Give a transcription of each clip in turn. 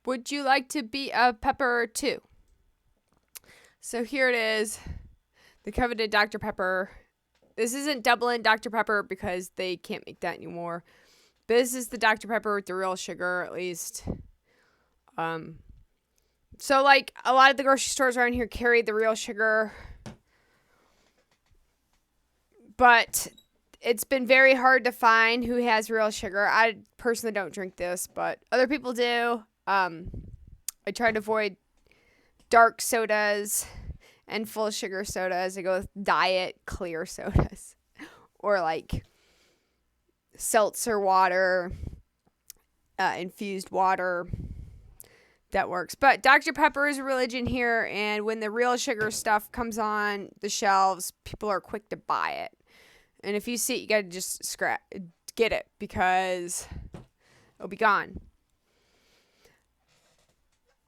Would you like to be a pepper too? So here it is, the coveted Dr. Pepper. This isn't doubling Dr. Pepper because they can't make that anymore. But this is the Dr. Pepper with the real sugar, at least. So like a lot of the grocery stores around here carry the real sugar, but it's been very hard to find who has real sugar. I personally don't drink this, but other people do. I try to avoid dark sodas and full sugar sodas. I go with diet clear sodas or like seltzer water, infused water. That works. But Dr. Pepper is a religion here, and when the real sugar stuff comes on the shelves, people are quick to buy it. And if you see it, you gotta just get it because it'll be gone.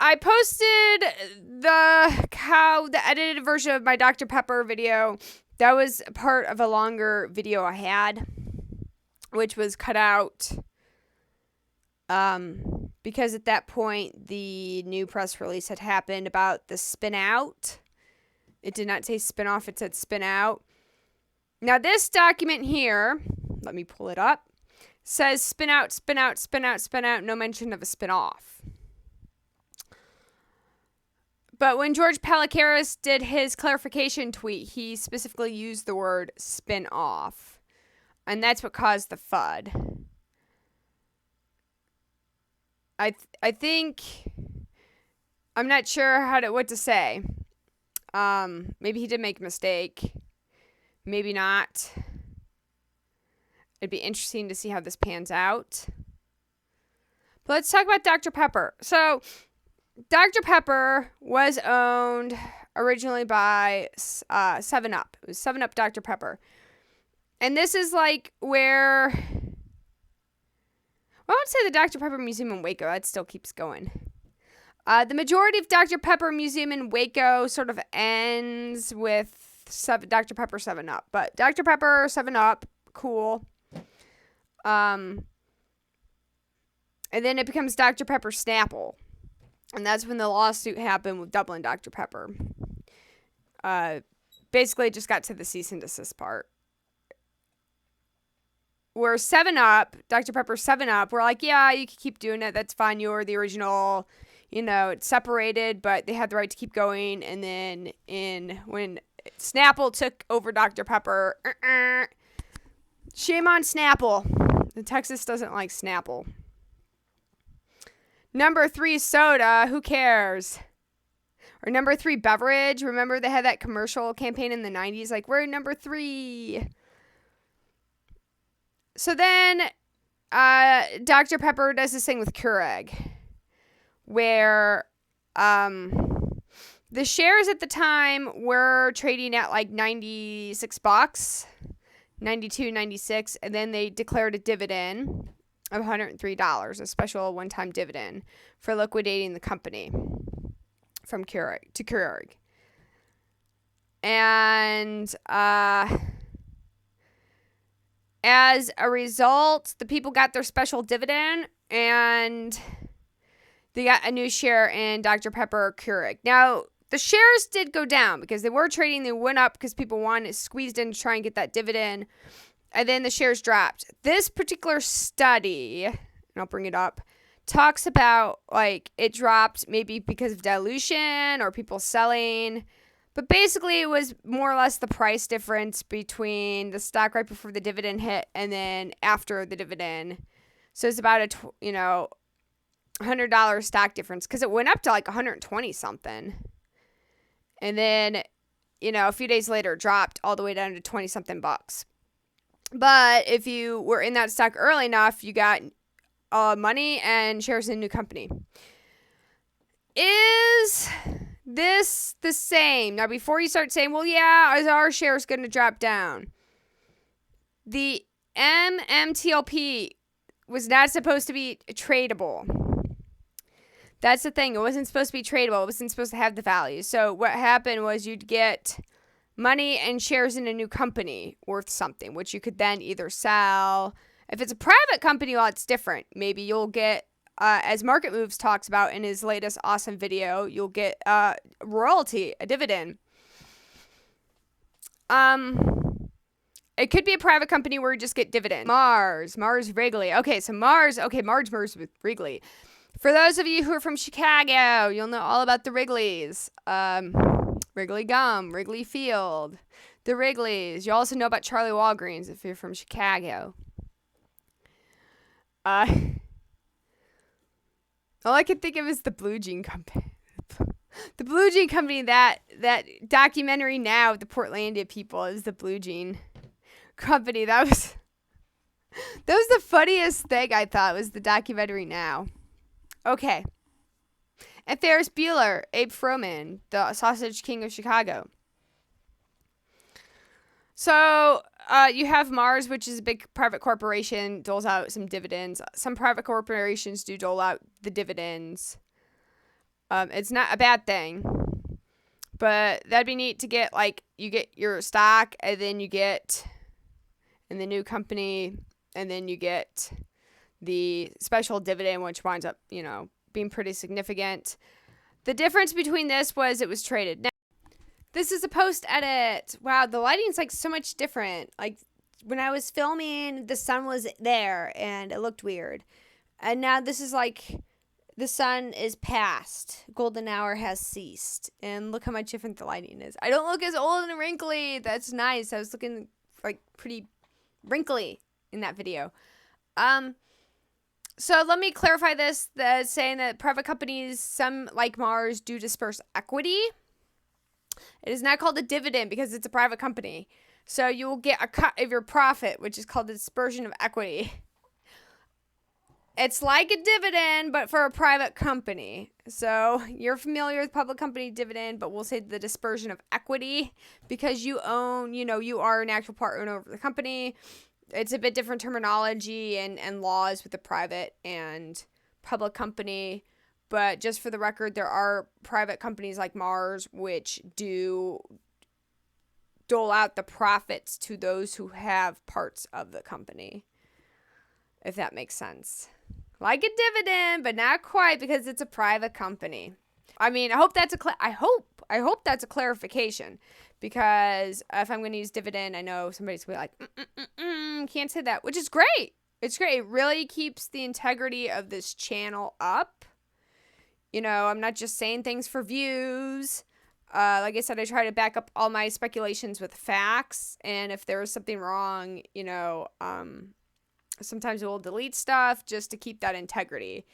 I posted the edited version of my Dr. Pepper video. That was part of a longer video I had, which was cut out because at that point the new press release had happened about the spin out. It did not say spin off, it said spin out. Now this document here, let me pull it up, says spin out, spin out, spin out, spin out, no mention of a spin off. But when George Palicaris did his clarification tweet, he specifically used the word spin off. And that's what caused the FUD. I think, I'm not sure what to say. Maybe he did make a mistake. Maybe not. It'd be interesting to see how this pans out. But let's talk about Dr. Pepper. So, Dr. Pepper was owned originally by 7-Up. It was 7-Up Dr. Pepper. And this is like where... Well, I would say the Dr. Pepper Museum in Waco. That still keeps going. The majority of Dr. Pepper Museum in Waco sort of ends with Dr. Pepper 7-Up. But Dr. Pepper 7-Up, cool. And then it becomes Dr. Pepper Snapple. And that's when the lawsuit happened with Dublin Dr. Pepper. Basically, it just got to the cease and desist part. Where 7-Up, Dr. Pepper 7-Up, we're like, yeah, you can keep doing it. That's fine. You're the original. You know, it's separated, but they had the right to keep going. And then when Snapple took over Dr. Pepper, shame on Snapple. The Texas doesn't like Snapple. Number 3 soda, who cares? Or number 3 beverage. Remember they had that commercial campaign in the 90s, like, we're number 3. So then Dr. Pepper does this thing with Keurig where the shares at the time were trading at like $96, 92, 96, and then they declared a dividend of $103, a special one-time dividend for liquidating the company from Keurig to Keurig. And as a result, the people got their special dividend and they got a new share in Dr. Pepper Keurig. Now, the shares did go down because they were trading. They went up because people squeezed in to try and get that dividend. And then the shares dropped. This particular study, and I'll bring it up, talks about like it dropped maybe because of dilution or people selling. But basically it was more or less the price difference between the stock right before the dividend hit and then after the dividend. So it's about a $100 stock difference because it went up to like 120 something. And then, a few days later it dropped all the way down to 20 something bucks. But if you were in that stock early enough, you got money and shares in a new company. Is this the same? Now, before you start saying, well, yeah, is our shares going to drop down? The MMTLP was not supposed to be tradable. That's the thing. It wasn't supposed to be tradable. It wasn't supposed to have the value. So what happened was you'd get money and shares in a new company worth something, which you could then either sell. If it's a private company, well, it's different. Maybe you'll get as Market Moves talks about in his latest awesome video, you'll get royalty, a dividend. It could be a private company where you just get dividend. Mars Wrigley. Okay, so Mars merged with Wrigley. For those of you who are from Chicago, you'll know all about the Wrigleys. Wrigley Gum, Wrigley Field, the Wrigleys. You also know about Charlie Walgreens if you're from Chicago. All I can think of is the Blue Jean Company. The Blue Jean Company, that documentary now with the Portlandia people is the Blue Jean Company. That was the funniest thing I thought was the documentary now. Okay. And Ferris Bueller, Abe Froman, the Sausage King of Chicago. So you have Mars, which is a big private corporation, doles out some dividends. Some private corporations do dole out the dividends. It's not a bad thing, but that'd be neat to get, like, you get your stock, and then you get in the new company, and then you get the special dividend, which winds up, being pretty significant. The difference between this was it was traded. Now, this is a post edit. Wow, the lighting's like so much different. Like when I was filming, the sun was there and it looked weird. And now this is like the sun is past. Golden hour has ceased. And look how much different the lighting is. I don't look as old and wrinkly. That's nice. I was looking like pretty wrinkly in that video. So let me clarify this, saying that private companies, some like Mars, do disperse equity. It is not called a dividend because it's a private company. So you will get a cut of your profit, which is called the dispersion of equity. It's like a dividend, but for a private company. So you're familiar with public company dividend, but we'll say the dispersion of equity because you own, you are an actual part owner of the company. It's a bit different terminology and laws with the private and public company. But just for the record, there are private companies like Mars which do dole out the profits to those who have parts of the company, if that makes sense. Like a dividend, but not quite because it's a private company. I mean, I hope that's I hope that's a clarification, because if I'm going to use dividend, I know somebody's going to be like, can't say that, which is great. It's great. It really keeps the integrity of this channel up. I'm not just saying things for views. Like I said, I try to back up all my speculations with facts. And if there is something wrong, sometimes we'll delete stuff just to keep that integrity.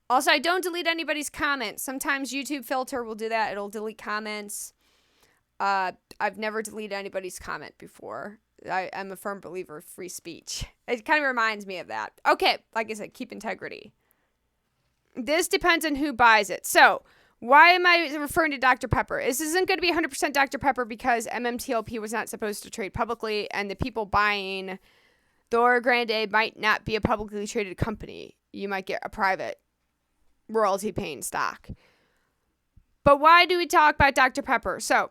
Also, I don't delete anybody's comments. Sometimes YouTube filter will do that. It'll delete comments. I've never deleted anybody's comment before. I'm a firm believer of free speech. It kind of reminds me of that. Okay, like I said, keep integrity. This depends on who buys it. So, why am I referring to Dr. Pepper? This isn't going to be 100% Dr. Pepper because MMTLP was not supposed to trade publicly, and the people buying the Oro Grande might not be a publicly traded company. You might get a private royalty-paying stock. But why do we talk about Dr. Pepper? So,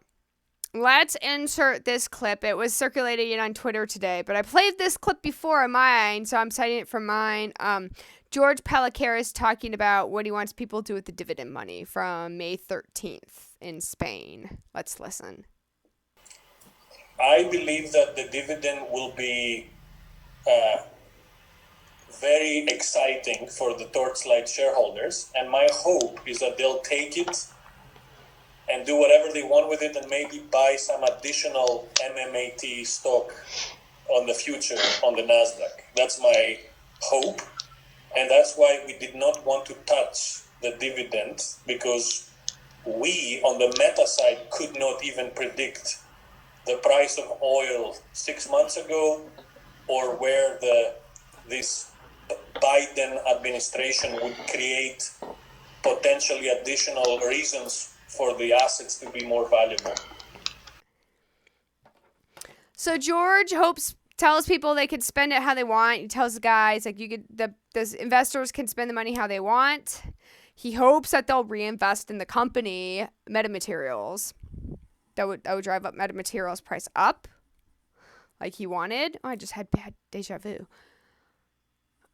let's insert this clip. It was circulated on Twitter today, but I played this clip before on mine, so I'm citing it from mine. George Palacaris talking about what he wants people to do with the dividend money from May 13th in Spain. Let's listen. I believe that the dividend will be very exciting for the Torchlight shareholders, and my hope is that they'll take it and do whatever they want with it and maybe buy some additional MMAT stock on the future on the NASDAQ. That's my hope. And that's why we did not want to touch the dividend, because we, on the meta side, could not even predict the price of oil 6 months ago or where this Biden administration would create potentially additional reasons for the assets to be more valuable. So George tells people they can spend it how they want. He tells the guys the investors can spend the money how they want. He hopes that they'll reinvest in the company, Metamaterials. That would drive up Metamaterials price up, like he wanted. Oh, I just had bad deja vu.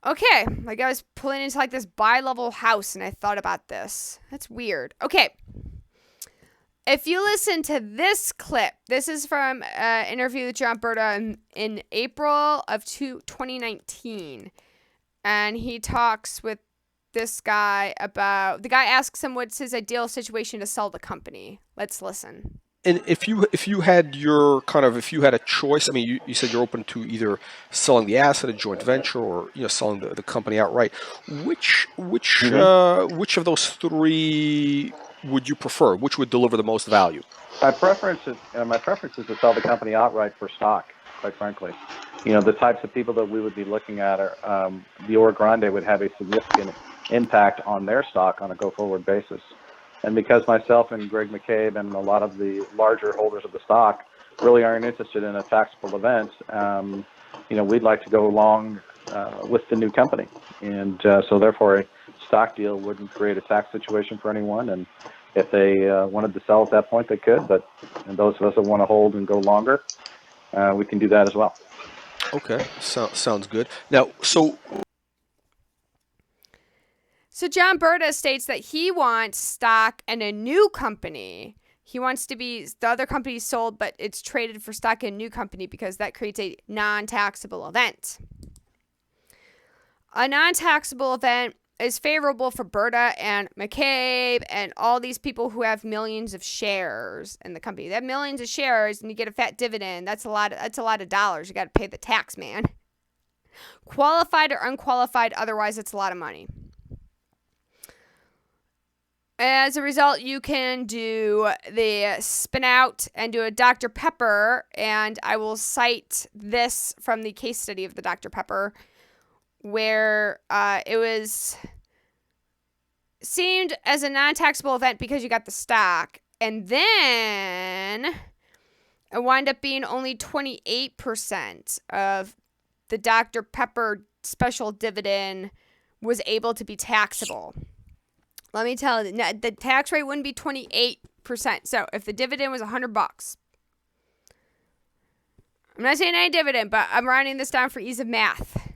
Okay, like I was pulling into like this bi-level house and I thought about this. That's weird. Okay. If you listen to this clip, this is from an interview with John Brda in April of 2019. And he talks with this guy about, the guy asks him what's his ideal situation to sell the company. Let's listen. And if you had your if you had a choice, I mean, you said you're open to either selling the asset, a joint venture, or selling the company outright. Which of those three would you prefer? Which would deliver the most value? My preference is to sell the company outright for stock. Quite frankly, the types of people that we would be looking at are the Ore Grande would have a significant impact on their stock on a go-forward basis. And because myself and Greg McCabe and a lot of the larger holders of the stock really aren't interested in a taxable event, we'd like to go along with the new company. And so therefore a stock deal wouldn't create a tax situation for anyone. And if they wanted to sell at that point, they could. But those of us that want to hold and go longer, we can do that as well. Okay, sounds good. Now, So John Brda states that he wants stock in a new company. He wants to be, the other company sold, but it's traded for stock in a new company because that creates a non-taxable event. A non-taxable event is favorable for Brda and McCabe and all these people who have millions of shares in the company. They have millions of shares and you get a fat dividend. That's a lot of dollars. You got to pay the tax, man. Qualified or unqualified, otherwise it's a lot of money. As a result, you can do the spin out and do a Dr. Pepper, and I will cite this from the case study of the Dr. Pepper, where it was seemed as a non-taxable event because you got the stock, and then it wound up being only 28% of the Dr. Pepper special dividend was able to be taxable. Let me tell you, the tax rate wouldn't be 28%. So if the dividend was $100, I'm not saying any dividend, but I'm rounding this down for ease of math.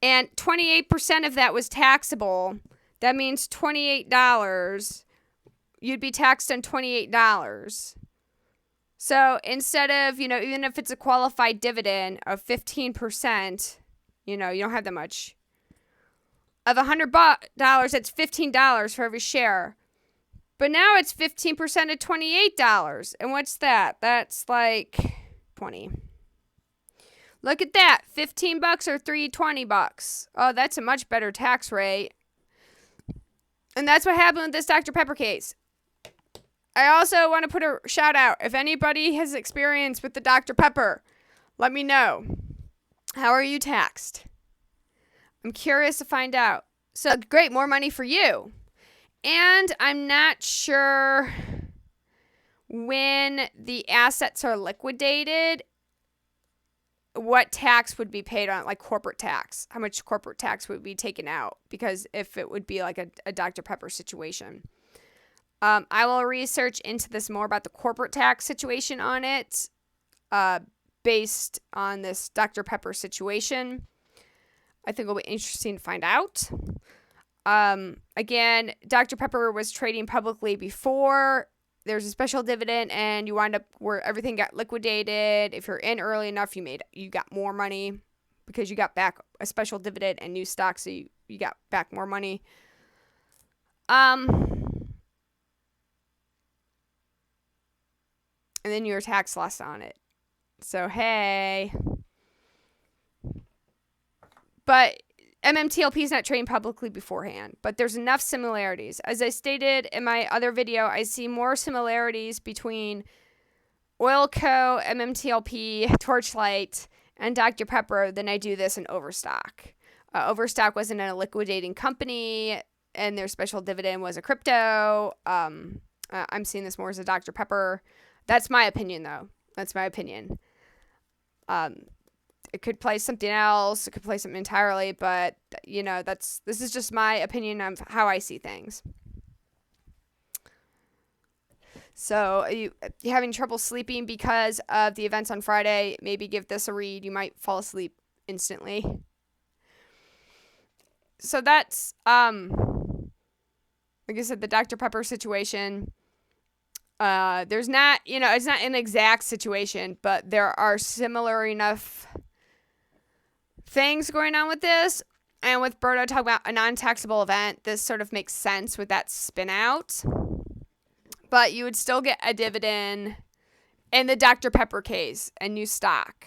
And 28% of that was taxable. That means $28. You'd be taxed on $28. So instead of, even if it's a qualified dividend of 15%, you don't have that much. Of $100, that's $15 for every share. But now it's 15% of $28. And what's that? That's like $20. Look at that. $15 or $320. Oh, that's a much better tax rate. And that's what happened with this Dr. Pepper case. I also want to put a shout out. If anybody has experience with the Dr. Pepper, let me know. How are you taxed? I'm curious to find out. So great, more money for you. And I'm not sure when the assets are liquidated, what tax would be paid on, like corporate tax. How much corporate tax would be taken out? Because if it would be like a Dr. Pepper situation. I will research into this more about the corporate tax situation on it based on this Dr. Pepper situation. I think it'll be interesting to find out. Again, Dr. Pepper was trading publicly before there's a special dividend and you wind up where everything got liquidated. If you're in early enough, you got more money because you got back a special dividend and new stock, so you got back more money. And then you're tax loss on it. So, hey. But MMTLP is not trading publicly beforehand, but there's enough similarities. As I stated in my other video, I see more similarities between Oilco, MMTLP, Torchlight, and Dr. Pepper than I do this in Overstock. Overstock wasn't a liquidating company, and their special dividend was a crypto. I'm seeing this more as a Dr. Pepper. That's my opinion, though. That's my opinion. It could play something else. It could play something entirely, but this is just my opinion of how I see things. So you having trouble sleeping because of the events on Friday, maybe give this a read. You might fall asleep instantly. so that's, like I said, the Dr. Pepper situation. There's not, it's not an exact situation, but there are similar enough things going on with this. And with Brda talking about a non-taxable event, this sort of makes sense with that spin out. But you would still get a dividend in the Dr. Pepper case, a new stock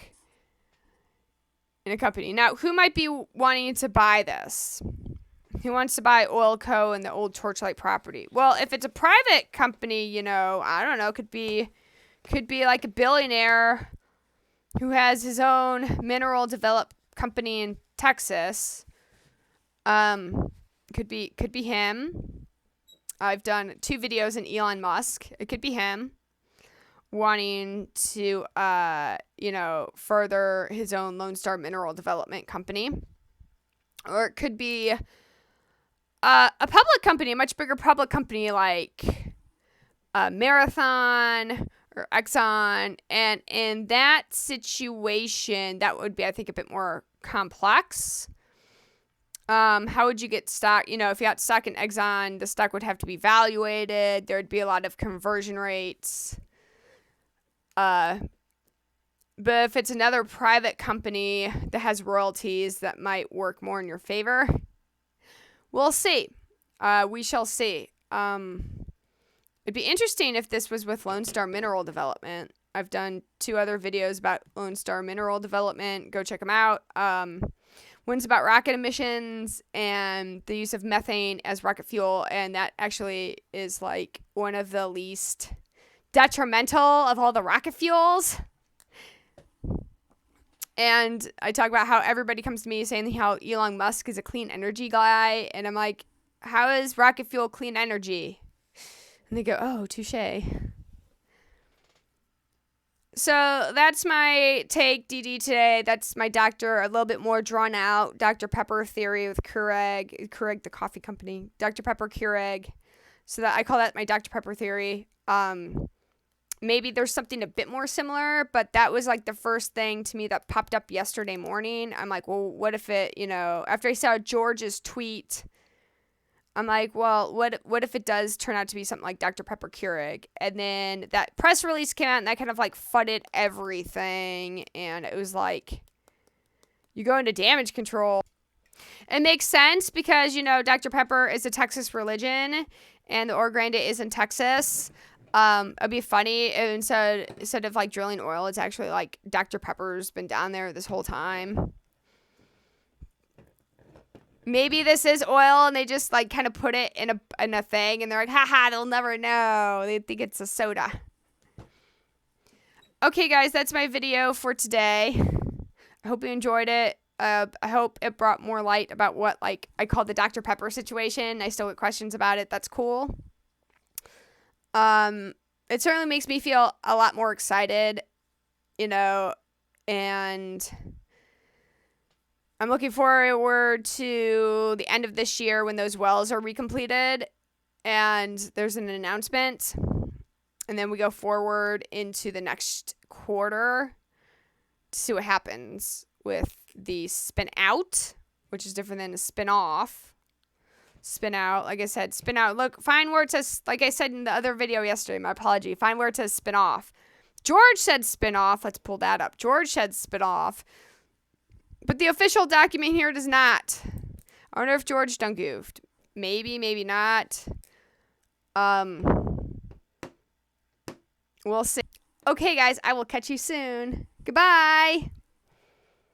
in a company. Now, who might be wanting to buy this? Who wants to buy Oilco and the old Torchlight property? Well, if it's a private company, I don't know, could be like a billionaire who has his own mineral develop company in Texas. Could be him. I've done 2 videos on Elon Musk. It could be him wanting to, further his own Lone Star Mineral Development Company. Or it could be a public company, a much bigger public company like Marathon or Exxon. And in that situation, that would be, I think, a bit more complex. How would you get stock? If you got stock in Exxon, the stock would have to be valuated. There would be a lot of conversion rates. But if it's another private company that has royalties, that might work more in your favor. We'll see. We shall see. It'd be interesting if this was with Lone Star Mineral Development. I've done 2 other videos about Lone Star Mineral Development. Go check them out. One's about rocket emissions and the use of methane as rocket fuel, and that actually is like one of the least detrimental of all the rocket fuels. And I talk about how everybody comes to me saying how Elon Musk is a clean energy guy, and I'm like, how is rocket fuel clean energy? And they go, oh, touche. So that's my take, DD, today. That's my a little bit more drawn out Dr. Pepper theory with Keurig, the coffee company, Dr. Pepper Keurig. So that I call that my Dr. Pepper theory. Maybe there's something a bit more similar, but that was like the first thing to me that popped up yesterday morning. I'm like, well, what if it, after I saw George's tweet, I'm like, well, what if it does turn out to be something like Dr. Pepper Keurig? And then that press release came out, and that kind of like fudded everything. And it was like, you go into damage control. It makes sense because, Dr. Pepper is a Texas religion, and the Oro Grande is in Texas. It'd be funny instead of like drilling oil, it's actually like Dr. Pepper's been down there this whole time. Maybe this is oil and they just like kind of put it in a thing and they're like, haha, they'll never know. They think it's a soda. Okay, guys, that's my video for today. I hope you enjoyed it. I hope it brought more light about what like I call the Dr. Pepper situation. I still get questions about it. That's cool. It certainly makes me feel a lot more excited, and I'm looking forward to the end of this year when those wells are recompleted and there's an announcement, and then we go forward into the next quarter to see what happens with the spin out, which is different than a spin off. Spin out, like I said, spin out. Look, find where it says, like I said in the other video yesterday, my apology, find where it says spin off. George said spin off. Let's pull that up. George said spin off. But the official document here does not. I wonder if George done goofed. Maybe, maybe not. We'll see. Okay, guys, I will catch you soon. Goodbye.